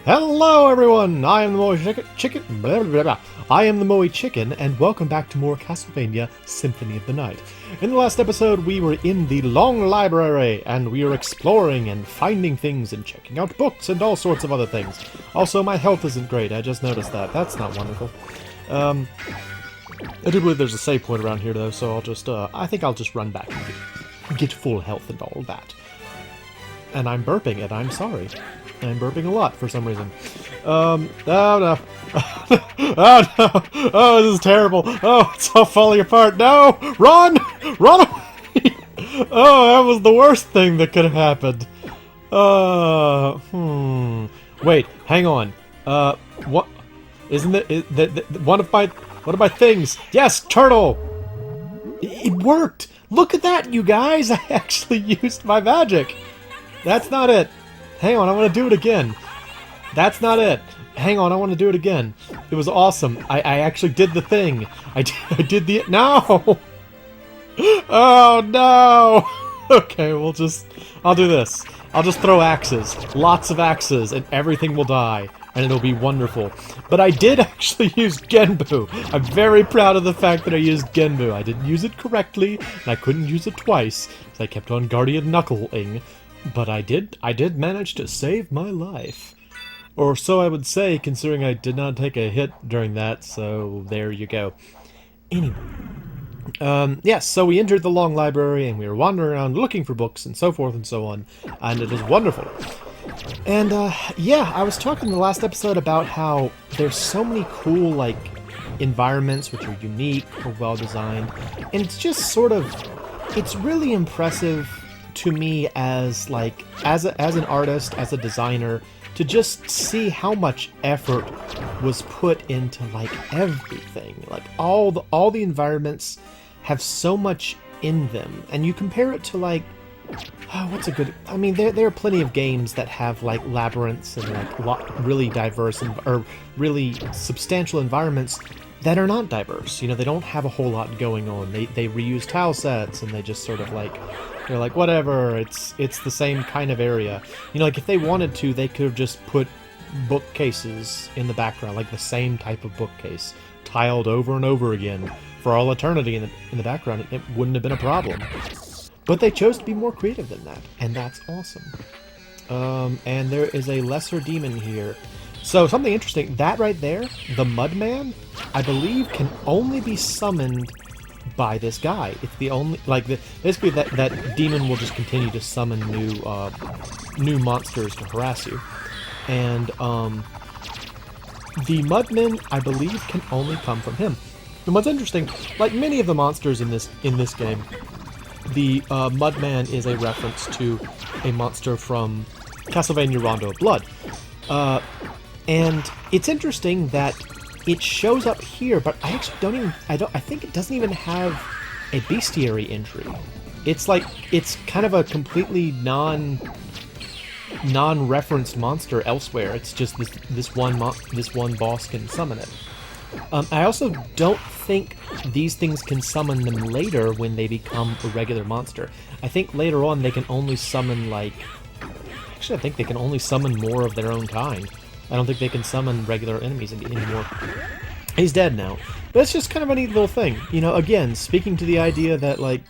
Hello everyone, I am the MoeChicken, blah, blah, blah. I am the MoeChicken, and welcome back to more Castlevania Symphony of the Night. In the last episode, we were in the long library, and we were exploring and finding things and checking out books and all sorts of other things. Also, my health isn't great, I just noticed that. That's not wonderful. I do believe there's a save point around here though, so I'll just, I think I'll just run back and get full health and all that. And I'm burping, and I'm sorry. I'm burping a lot for some reason. Oh no. Oh no. Oh, this is terrible. Oh, it's all falling apart. No! Run! Run away! Oh, that was the worst thing that could have happened. Wait, hang on. What? Isn't it one of my things? Yes, turtle! It worked! Look at that, you guys! I actually used my magic! That's not it. Hang on, I want to do it again. That's not it. Hang on, I want to do it again. It was awesome. I actually did the thing. I did the... No! Oh, no! Okay, I'll do this. I'll just throw axes. Lots of axes, and everything will die. And it'll be wonderful. But I did actually use Genbu. I'm very proud of the fact that I used Genbu. I didn't use it correctly, and I couldn't use it twice, because I kept on Guardian Knuckling. But I did manage to save my life. Or so I would say, considering I did not take a hit during that, so there you go. Anyway. Yes, so we entered the long library, and we were wandering around looking for books, and so forth and so on, and it was wonderful. And, yeah, I was talking in the last episode about how there's so many cool, like, environments which are unique or well-designed, and it's just sort of, it's really impressive to me as an artist, as a designer, to just see how much effort was put into like everything. Like all the environments have so much in them, and you compare it to like, oh, what's a good? I mean, there are plenty of games that have like labyrinths and like really diverse or really substantial environments that are not diverse. You know, they don't have a whole lot going on. They reuse tile sets, and they just sort of like, they're like, whatever, it's the same kind of area. You know, like if they wanted to, they could have just put bookcases in the background, like the same type of bookcase, tiled over and over again for all eternity in the background. It wouldn't have been a problem. But they chose to be more creative than that, and that's awesome. And there is a lesser demon here. So something interesting, that right there, the Mudman, I believe can only be summoned by this guy. It's the only, like, basically that demon will just continue to summon new monsters to harass you. And the Mudman, I believe, can only come from him. And what's interesting, like many of the monsters in this game, the Mudman is a reference to a monster from Castlevania Rondo of Blood. And it's interesting that it shows up here, but I actually I think it doesn't even have a bestiary entry. It's like, it's kind of a completely non-referenced monster elsewhere. It's just this one boss can summon it. I also don't think these things can summon them later when they become a regular monster. I think later on they can only summon actually I think they can only summon more of their own kind. I don't think they can summon regular enemies anymore. He's dead now. But it's just kind of a neat little thing. You know, again, speaking to the idea that, like,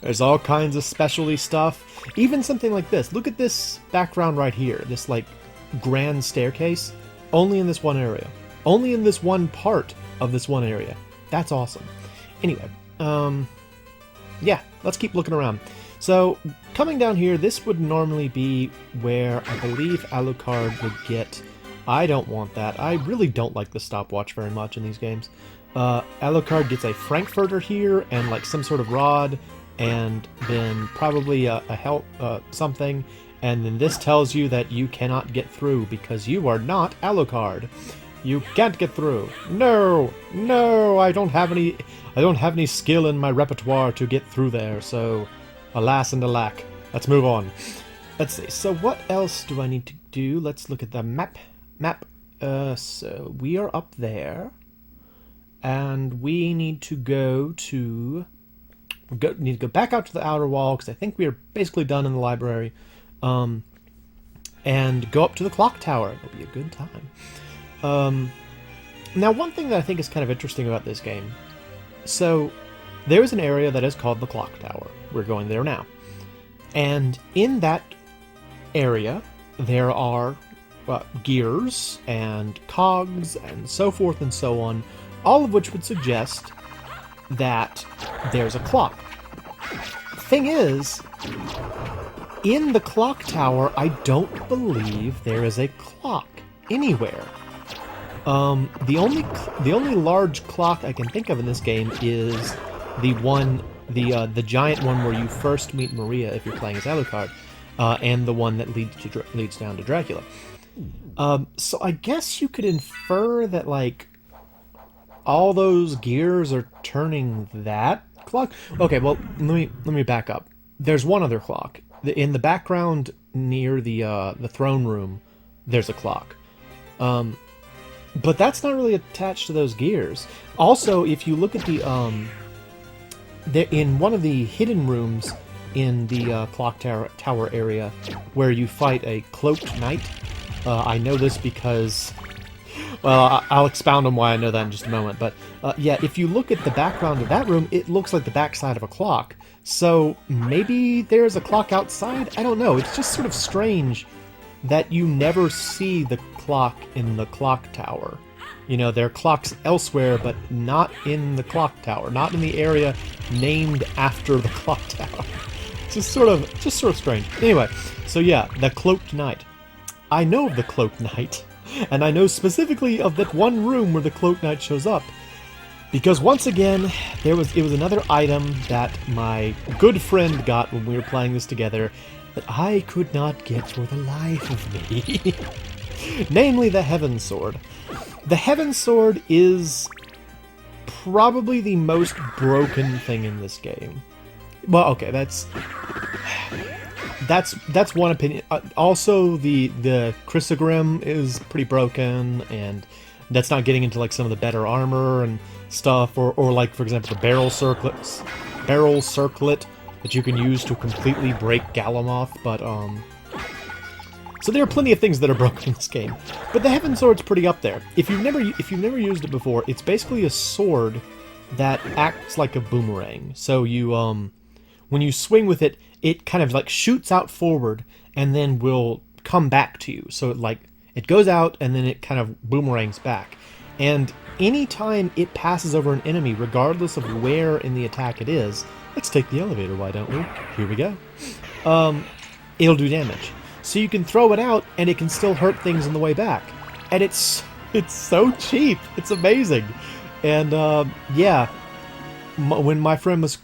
there's all kinds of specialty stuff. Even something like this. Look at this background right here. This, like, grand staircase. Only in this one area. Only in this one part of this one area. That's awesome. Anyway, yeah, let's keep looking around. So, coming down here, this would normally be where I believe Alucard would get... I don't want that. I really don't like the stopwatch very much in these games. Alucard gets a Frankfurter here, and like some sort of rod, and then probably a help, something, and then this tells you that you cannot get through because you are not Alucard. You can't get through. No! No! I don't have any skill in my repertoire to get through there, so... Alas and alack. Let's move on. Let's see. So what else do I need to do? Let's look at the map. So we are up there. And we need to go back out to the outer wall, because I think we are basically done in the library. and go up to the clock tower. It'll be a good time. Now, one thing that I think is kind of interesting about this game, so there is an area that is called the clock tower. We're going there now. And in that area, there are gears and cogs and so forth and so on, all of which would suggest that there's a clock. Thing is, in the clock tower, I don't believe there is a clock anywhere. The only large clock I can think of in this game is the giant one where you first meet Maria if you're playing as Alucard, and the one that leads down to Dracula. So I guess you could infer that, like, all those gears are turning that clock. Okay, well, let me back up. There's one other clock in the background near the throne room. There's a clock, but that's not really attached to those gears. Also, if you look at in one of the hidden rooms in the clock tower area, where you fight a cloaked knight. I know this because, well, I'll expound on why I know that in just a moment, but yeah, if you look at the background of that room, it looks like the backside of a clock. So maybe there's a clock outside? I don't know. It's just sort of strange that you never see the clock in the clock tower. You know, there are clocks elsewhere, but not in the clock tower, not in the area named after the clock tower. Just sort of strange. Anyway, so yeah, the cloaked knight. I know of the cloaked knight, and I know specifically of that one room where the cloaked knight shows up, because once again, it was another item that my good friend got when we were playing this together that I could not get for the life of me. Namely, the Heaven Sword. The Heaven Sword is probably the most broken thing in this game. Well, okay, that's one opinion. Also, the Chrysogrim is pretty broken, and that's not getting into like some of the better armor and stuff, or like, for example, the barrel circlet that you can use to completely break Galamoth. But so there are plenty of things that are broken in this game. But the Heaven Sword's pretty up there. If you've never used it before, it's basically a sword that acts like a boomerang. So you when you swing with it, it kind of like shoots out forward and then will come back to you. So it goes out and then it kind of boomerangs back. And anytime it passes over an enemy, regardless of where in the attack it is, let's take the elevator, why don't we? Here we go. It'll do damage. So you can throw it out and it can still hurt things on the way back. And it's so cheap. It's amazing. And yeah, when my friend was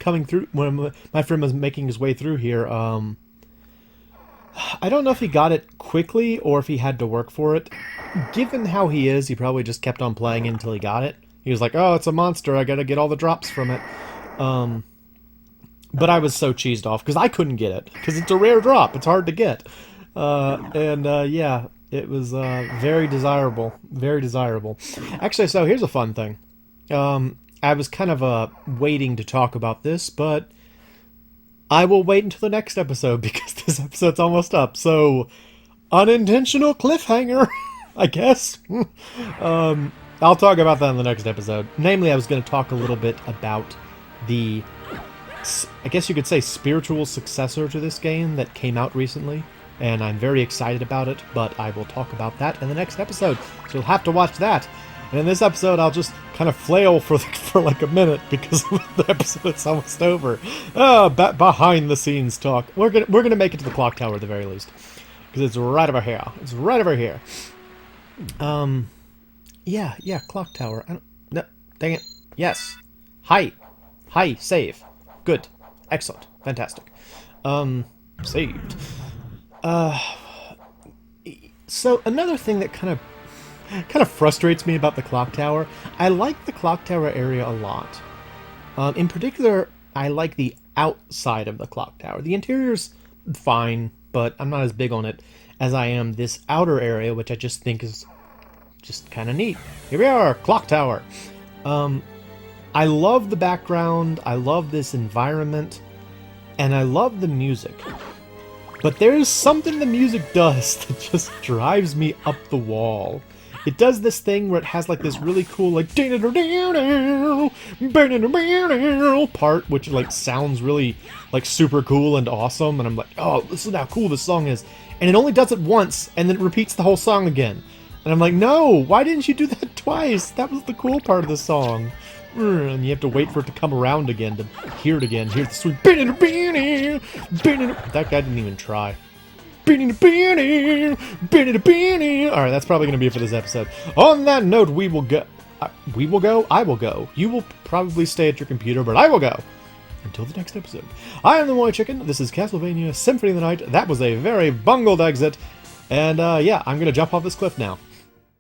making his way through here, I don't know if he got it quickly or if he had to work for it. Given how he is, he probably just kept on playing until he got it. He was like, oh, it's a monster, I gotta get all the drops from it. But I was so cheesed off, because I couldn't get it, because it's a rare drop, it's hard to get. Yeah, it was very desirable, very desirable. Actually, so here's a fun thing. I was kind of waiting to talk about this, but I will wait until the next episode, because this episode's almost up. So, unintentional cliffhanger, I guess. I'll talk about that in the next episode. Namely, I was going to talk a little bit about the, I guess you could say, spiritual successor to this game that came out recently. And I'm very excited about it, but I will talk about that in the next episode. So you'll have to watch that. And in this episode, I'll just kind of flail for like a minute because the episode's almost over. Behind the scenes talk. We're gonna make it to the clock tower at the very least, because it's right over here. It's right over here. Yeah, clock tower. No, dang it. Yes. Hi, save. Good, excellent, fantastic. Saved. So another thing that kind of frustrates me about the clock tower, I like the clock tower area a lot. In particular, I like the outside of the clock tower. The interior's fine, but I'm not as big on it as I am this outer area, which I just think is just kind of neat. Here we are, clock tower. I love the background, I love this environment, and I love the music. But there's something the music does that just drives me up the wall. It does this thing where it has like this really cool like part, which like sounds really like super cool and awesome, and I'm like, oh, listen to how cool this song is. And it only does it once, and then it repeats the whole song again. And I'm like, no, why didn't you do that twice? That was the cool part of the song. And you have to wait for it to come around again to hear it again. Hear the sweet. That guy didn't even try. Alright, that's probably going to be it for this episode. On that note, we will go. I will go. You will probably stay at your computer, but I will go. Until the next episode. I am the MoeChicken. This is Castlevania Symphony of the Night. That was a very bungled exit. And yeah, I'm going to jump off this cliff now.